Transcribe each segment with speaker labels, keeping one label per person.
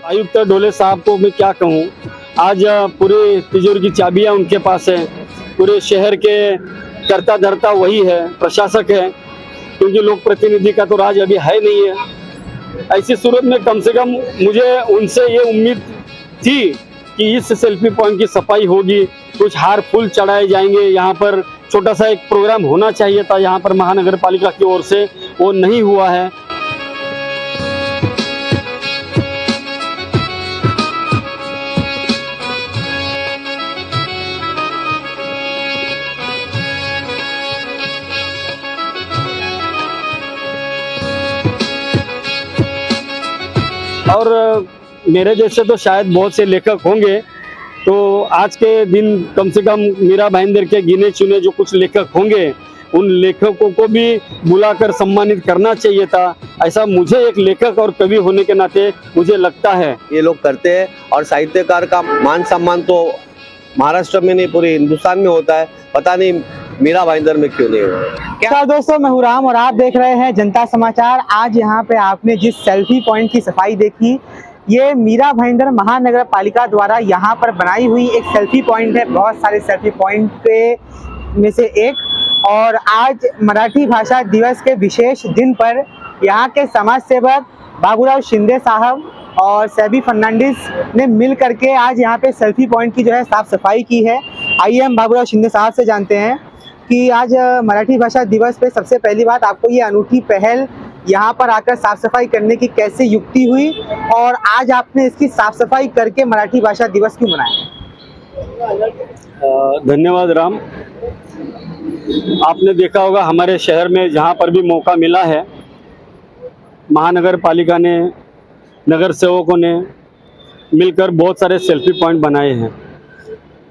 Speaker 1: आयुक्त डोले साहब को मैं क्या कहूँ, आज पूरी तिजोरी की चाबियां उनके पास है। पूरे शहर के करता धरता वही है, प्रशासक है, क्योंकि लोक प्रतिनिधि का तो राज अभी है नहीं है। ऐसी सूरत में कम से कम मुझे उनसे ये उम्मीद थी कि इस सेल्फी पॉइंट की सफाई होगी, कुछ हार फूल चढ़ाए जाएंगे, यहाँ पर छोटा सा एक प्रोग्राम होना चाहिए था यहाँ पर महानगर पालिका की ओर से, वो नहीं हुआ है। और मेरे जैसे तो शायद बहुत से लेखक होंगे, तो आज के दिन कम से कम मीरा भाईंदर के गिने चुने जो कुछ लेखक होंगे, उन लेखकों को भी बुलाकर सम्मानित करना चाहिए था। ऐसा मुझे एक लेखक और कवि होने के नाते मुझे लगता है।
Speaker 2: ये लोग करते हैं और साहित्यकार का मान सम्मान तो महाराष्ट्र में नहीं पूरे हिंदुस्तान में होता है, पता नहीं मीरा भाईंदर में क्यों नहीं हुआ।
Speaker 3: क्या दोस्तों, मैं हूं राम और आप देख रहे हैं जनता समाचार। आज यहाँ पे आपने जिस सेल्फी पॉइंट की सफाई देखी, ये मीरा भाईंदर महानगर पालिका द्वारा यहाँ पर बनाई हुई एक सेल्फी पॉइंट है, बहुत सारे सेल्फी पॉइंट के में से एक। और आज मराठी भाषा दिवस के विशेष दिन पर यहाँ के समाज सेवक बाबूराव शिंदे साहब और सैबी फर्नांडिस ने मिल करके आज यहाँ पे सेल्फी पॉइंट की जो है साफ सफाई की है। आइए हम बाबूराव शिंदे साहब से जानते हैं कि आज मराठी भाषा दिवस पे सबसे पहली बात, आपको ये अनूठी पहल यहाँ पर आकर साफ सफाई करने की कैसे युक्ति हुई और आज आपने इसकी साफ सफाई करके मराठी भाषा दिवस क्यों मनाया?
Speaker 1: धन्यवाद राम। आपने देखा होगा हमारे शहर में जहाँ पर भी मौका मिला है, महानगर पालिका ने, नगर सेवकों ने मिलकर बहुत सारे सेल्फी पॉइंट बनाए हैं।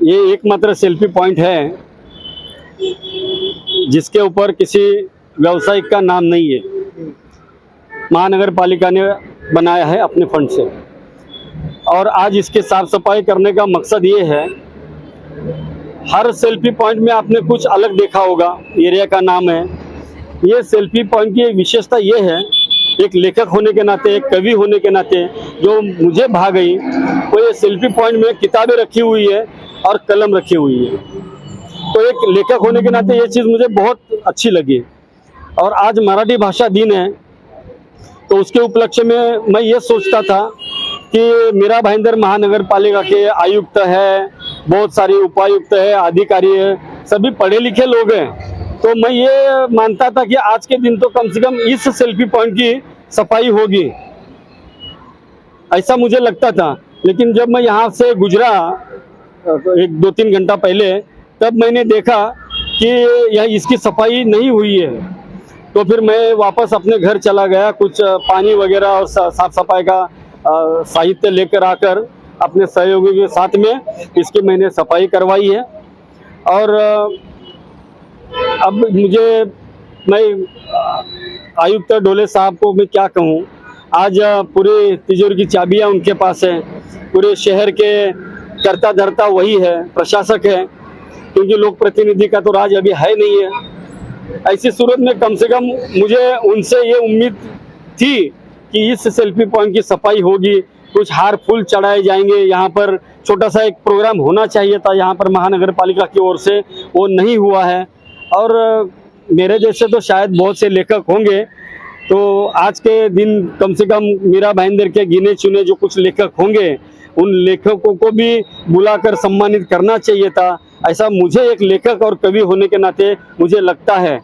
Speaker 1: ये एकमात्र सेल्फी पॉइंट है जिसके ऊपर किसी व्यवसायिक का नाम नहीं है, महानगर पालिका ने बनाया है अपने फंड से। और आज इसके साफ सफाई करने का मकसद ये है, हर सेल्फी पॉइंट में आपने कुछ अलग देखा होगा, एरिया का नाम है। ये सेल्फी पॉइंट की विशेषता ये है, एक लेखक होने के नाते, एक कवि होने के नाते जो मुझे भा गई, वो ये सेल्फी पॉइंट में किताबें रखी हुई है और कलम रखी हुई है। तो एक लेखक होने के नाते ये चीज़ मुझे बहुत अच्छी लगी। और आज मराठी भाषा दिन है, तो उसके उपलक्ष्य में मैं ये सोचता था कि मीरा भाईंदर महानगर पालिका के आयुक्त है, बहुत सारे उपायुक्त है, अधिकारी है, सभी पढ़े लिखे लोग हैं। तो मैं ये मानता था कि आज के दिन तो कम से कम इस सेल्फी पॉइंट की सफाई होगी, ऐसा मुझे लगता था। लेकिन जब मैं यहाँ से गुजरा 1-2-3 घंटा पहले, तब मैंने देखा कि यह इसकी सफाई नहीं हुई है। तो फिर मैं वापस अपने घर चला गया, कुछ पानी वगैरह और साफ सफाई का साहित्य लेकर आकर अपने सहयोगी के साथ में इसकी मैंने सफाई करवाई है। और अब मैं आयुक्त डोले साहब को मैं क्या कहूँ, आज पूरी तिजोरी की चाबियां उनके पास है। पूरे शहर के करता धरता वही है, प्रशासक है, क्योंकि लोक प्रतिनिधि का तो राज अभी है नहीं है। ऐसी सूरत में कम से कम मुझे उनसे ये उम्मीद थी कि इस सेल्फी पॉइंट की सफाई होगी, कुछ हार फूल चढ़ाए जाएंगे, यहाँ पर छोटा सा एक प्रोग्राम होना चाहिए था यहाँ पर महानगर पालिका की ओर से, वो नहीं हुआ है। और मेरे जैसे तो शायद बहुत से लेखक होंगे, तो आज के दिन कम से कम मीरा भाईंदर के गिने चुने जो कुछ लेखक होंगे, उन लेखकों को भी बुलाकर सम्मानित करना चाहिए था। ऐसा मुझे एक लेखक और कवि होने के नाते मुझे लगता है।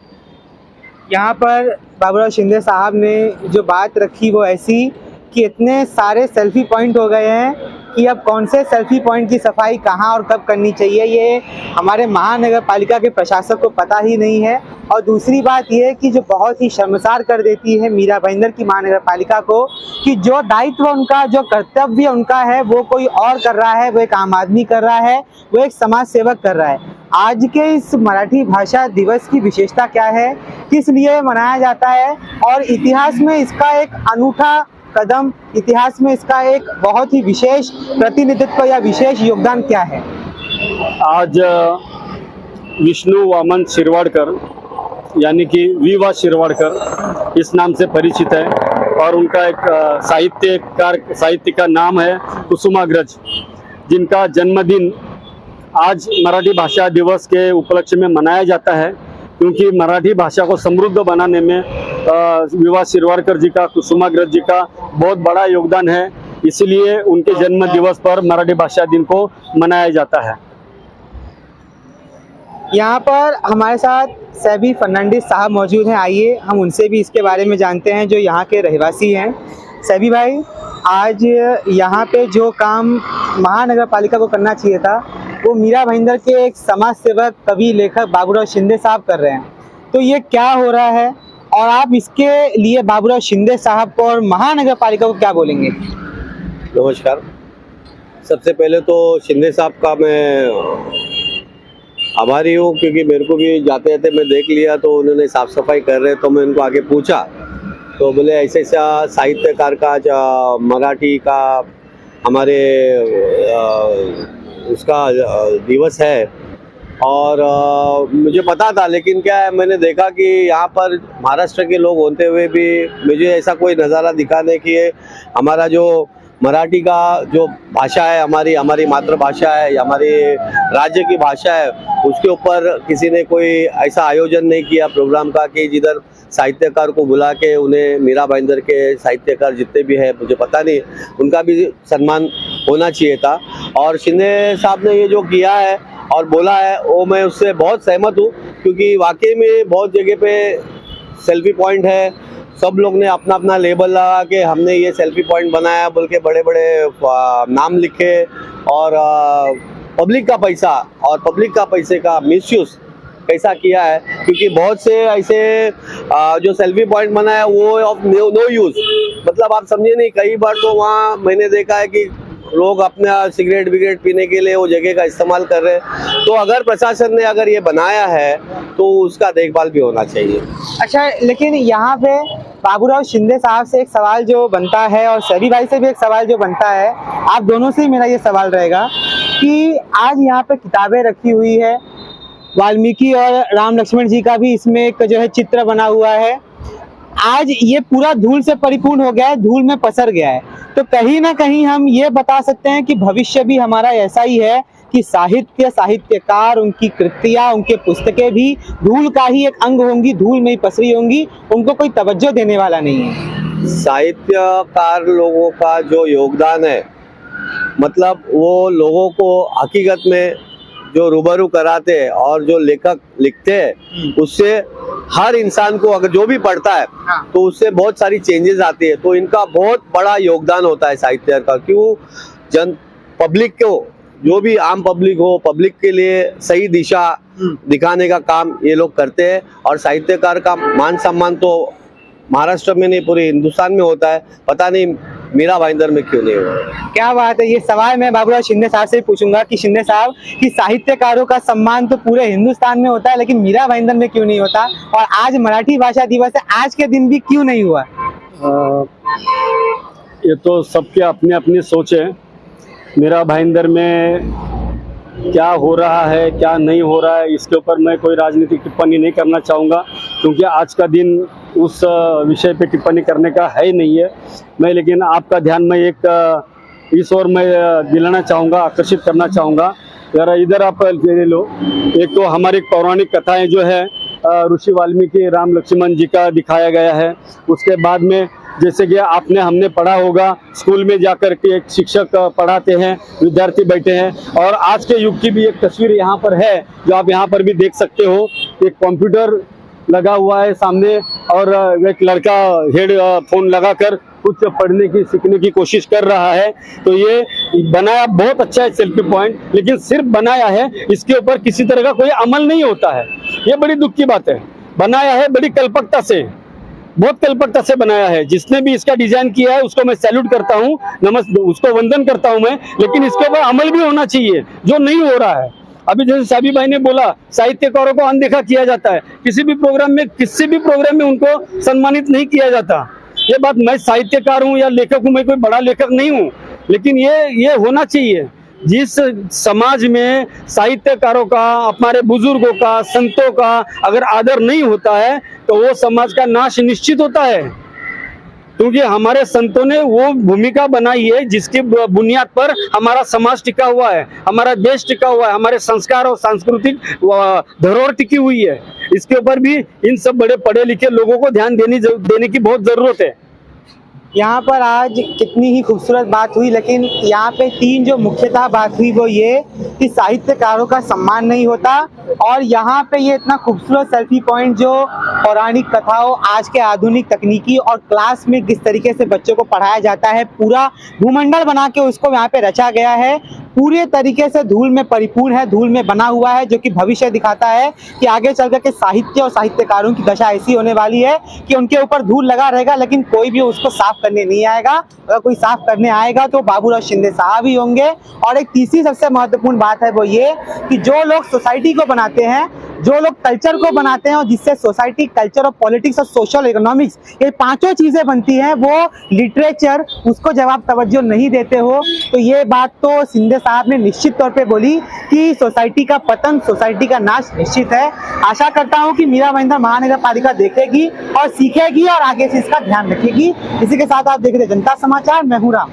Speaker 3: यहाँ पर बाबूराव शिंदे साहब ने जो बात रखी वो ऐसी कि इतने सारे सेल्फी पॉइंट हो गए हैं कि अब कौन से सेल्फी पॉइंट की सफाई कहाँ और कब करनी चाहिए, ये हमारे महानगर पालिका के प्रशासक को पता ही नहीं है। और दूसरी बात ये कि जो बहुत ही शर्मसार कर देती है मीरा भाईंदर की महानगर पालिका को, कि जो दायित्व उनका, जो कर्तव्य उनका है, वो कोई और कर रहा है, वो एक आम आदमी कर रहा है, वो एक समाज सेवक कर रहा है। आज के इस मराठी भाषा दिवस की विशेषता क्या है, किस लिए मनाया जाता है और इतिहास में इसका एक अनूठा कदम, इतिहास में इसका एक बहुत ही विशेष प्रतिनिधित्व या विशेष योगदान क्या है?
Speaker 1: आज विष्णु वामन शिरवाडकर यानी कि वीवा शिरवाडकर इस नाम से परिचित है। और उनका एक साहित्य का नाम है कुसुमाग्रज, जिनका जन्मदिन आज मराठी भाषा दिवस के उपलक्ष्य में मनाया जाता है, क्योंकि मराठी भाषा को समृद्ध बनाने में विवा शिरवाडकर जी का, कुसुमाग्रज जी का बहुत बड़ा योगदान है। इसलिए उनके जन्म दिवस पर मराठी भाषा दिन को मनाया जाता है।
Speaker 3: यहाँ पर हमारे साथ सैबी फर्नांडिस साहब मौजूद हैं। आइए हम उनसे भी इसके बारे में जानते हैं, जो यहाँ के रहवासी हैं। सैबी भाई, आज यहाँ पे जो काम महानगर पालिका को करना चाहिए था, वो मीरा भाईंदर के एक समाज सेवक, कवि, लेखक बाबूराव शिंदे साहब कर रहे हैं। तो ये क्या हो रहा है और आप इसके लिए बाबूराव शिंदे साहब को और महानगर पालिका को क्या बोलेंगे?
Speaker 2: नमस्कार। सबसे पहले तो शिंदे साहब का मैं आभारी हूँ, क्योंकि मेरे को भी जाते जाते मैं देख लिया तो उन्होंने साफ सफाई कर रहे, तो मैं उनको आगे पूछा तो बोले ऐसे ऐसा साहित्यकार का मराठी का हमारे उसका दिवस है। और मुझे पता था, लेकिन क्या है, मैंने देखा कि यहाँ पर महाराष्ट्र के लोग होते हुए भी मुझे ऐसा कोई नज़ारा दिखाने की हमारा जो मराठी का जो भाषा है, हमारी मातृभाषा है, हमारी राज्य की भाषा है, उसके ऊपर किसी ने कोई ऐसा आयोजन नहीं किया प्रोग्राम का कि जिधर साहित्यकार को बुला के उन्हें मीरा भाईंदर के साहित्यकार जितने भी हैं, मुझे पता नहीं, उनका भी सम्मान होना चाहिए था। और शिंदे साहब ने ये जो किया है और बोला है, वो मैं उससे बहुत सहमत हूँ, क्योंकि वाकई में बहुत जगह पे सेल्फी पॉइंट है, सब लोग ने अपना अपना लेबल लगा के हमने ये सेल्फी पॉइंट बनाया बोल के बड़े बड़े नाम लिखे, और पब्लिक का पैसा और पब्लिक का पैसे का मिसयूज कैसा किया है। क्योंकि बहुत से ऐसे जो सेल्फी पॉइंट बनाया वो ऑफ नो यूज, मतलब आप समझे नहीं, कई बार तो वहाँ मैंने देखा है कि लोग अपना सिगरेट विगरेट पीने के लिए वो जगह का इस्तेमाल कर रहे हैं। तो अगर प्रशासन ने अगर ये बनाया है तो उसका देखभाल भी होना चाहिए।
Speaker 3: अच्छा, लेकिन यहाँ पे बाबूराव शिंदे साहब से एक सवाल जो बनता है और सैबी भाई से भी एक सवाल जो बनता है, आप दोनों से ही मेरा ये सवाल रहेगा कि आज यहाँ पे किताबें रखी हुई है, वाल्मीकि और राम लक्ष्मण जी का भी इसमें एक जो है चित्र बना हुआ है, आज ये पूरा धूल से परिपूर्ण हो गया है, धूल में पसर गया है। तो कहीं ना कहीं हम ये बता सकते हैं कि भविष्य भी हमारा ऐसा ही है कि साहित्यकार, उनकी कृतियां, उनके पुस्तकें भी धूल का ही एक अंग होंगी, धूल में ही पसरी होंगी, उनको कोई तवज्जो देने वाला नहीं है।
Speaker 2: साहित्यकार लोगों का जो योगदान है, मतलब वो लोगों को हकीकत में जो रूबरू कराते हैं और जो लेखक लिखते हैं, उससे हर इंसान को अगर जो भी पढ़ता है तो उससे बहुत सारी चेंजेस आती है। तो इनका बहुत बड़ा योगदान होता है साहित्य का। क्यों पब्लिक को, जो भी आम पब्लिक हो, पब्लिक के लिए सही दिशा दिखाने का काम ये लोग करते हैं। और साहित्यकार का मान सम्मान तो महाराष्ट्र में नहीं पूरे हिंदुस्तान में होता है, पता नहीं मीरा भाईंदर में क्यों नहीं हुआ।
Speaker 3: क्या बात है, ये सवाल मैं बाबूराव शिंदे साहब से पूछूंगा कि शिंदे साहब कि साहित्यकारों का सम्मान तो पूरे हिंदुस्तान में होता है, लेकिन मीरा भाईंदर में क्यों नहीं होता, और आज मराठी भाषा दिवस है, आज के दिन भी क्यों नहीं हुआ?
Speaker 1: ये तो सबके अपने अपनी सोच है। मीरा भाईंदर में क्या हो रहा है, क्या नहीं हो रहा है, इसके ऊपर मैं कोई राजनीतिक टिप्पणी नहीं करना चाहूँगा, क्योंकि आज का दिन उस विषय पे टिप्पणी करने का है नहीं है। मैं लेकिन आपका ध्यान में एक इस ओर मैं दिलाना चाहूँगा, आकर्षित करना चाहूँगा। जरा इधर आप ले लो। एक तो हमारी पौराणिक कथाएं जो है ऋषि वाल्मीकि राम लक्ष्मण जी का दिखाया गया है। उसके बाद में जैसे कि हमने पढ़ा होगा, स्कूल में जाकर के एक शिक्षक पढ़ाते हैं, विद्यार्थी बैठे हैं, और आज के युग की भी एक तस्वीर यहाँ पर है जो आप यहाँ पर भी देख सकते हो। एक कंप्यूटर लगा हुआ है सामने और एक लड़का हेडफोन लगाकर कुछ पढ़ने की, सीखने की कोशिश कर रहा है। तो ये बनाया बहुत अच्छा है सेल्फी पॉइंट, लेकिन सिर्फ बनाया है, इसके ऊपर किसी तरह का कोई अमल नहीं होता है। ये बड़ी दुख की बात है। बनाया है बड़ी कल्पकता से, बहुत कल्पकता से बनाया है। जिसने भी इसका डिजाइन किया है उसको मैं सैल्यूट करता हूँ, उसको वंदन करता हूँ मैं, लेकिन इसके ऊपर अमल भी होना चाहिए, जो नहीं हो रहा है। अभी जैसे सैबी भाई ने बोला, साहित्यकारों को अनदेखा किया जाता है, किसी भी प्रोग्राम में उनको सम्मानित नहीं किया जाता। ये बात, मैं साहित्यकार हूँ या लेखक हूँ, मैं कोई बड़ा लेखक नहीं हूँ, लेकिन ये होना चाहिए। जिस समाज में साहित्यकारों का, हमारे बुजुर्गों का, संतों का अगर आदर नहीं होता है तो वो समाज का नाश निश्चित होता है। क्योंकि हमारे संतों ने वो भूमिका बनाई है जिसकी बुनियाद पर हमारा समाज टिका हुआ है, हमारा देश टिका हुआ है, हमारे संस्कार और सांस्कृतिक धरोहर टिकी हुई है। इसके ऊपर भी इन सब बड़े पढ़े लिखे लोगों को ध्यान देने की बहुत जरूरत है।
Speaker 3: यहाँ पर आज कितनी ही खूबसूरत बात हुई, लेकिन यहाँ पे तीन जो मुख्यतः बात हुई वो ये कि साहित्यकारों का सम्मान नहीं होता, और यहाँ पे ये इतना खूबसूरत सेल्फी पॉइंट जो पौराणिक कथाओं, आज के आधुनिक तकनीकी और क्लास में किस तरीके से बच्चों को पढ़ाया जाता है, पूरा भूमंडल बना के उसको यहाँ पे रचा गया है, पूरे तरीके से धूल में परिपूर्ण है, धूल में बना हुआ है, जो कि भविष्य दिखाता है कि आगे चल कर के साहित्य और साहित्यकारों की दशा ऐसी होने वाली है कि उनके ऊपर धूल लगा रहेगा, लेकिन कोई भी उसको साफ करने नहीं आएगा। अगर कोई साफ करने आएगा तो बाबूराव शिंदे साहब ही होंगे। और एक तीसरी सबसे महत्वपूर्ण बात है वो ये कि जो लोग सोसाइटी को बनाते हैं, जो लोग कल्चर को बनाते हैं, और जिससे सोसाइटी, कल्चर और पॉलिटिक्स और सोशल इकोनॉमिक्स ये पांचों चीजें बनती हैं, वो लिटरेचर उसको जब आप तवज्जो नहीं देते हो तो ये बात तो शिंदे साहब ने निश्चित तौर पे बोली कि सोसाइटी का पतन, सोसाइटी का नाश निश्चित है। आशा करता हूं कि मीरा भाईंदर महानगर पालिका देखेगी और सीखेगी और आगे से इसका ध्यान रखेगी। इसी के साथ आप देख रहे जनता समाचार, मैं हूं राम।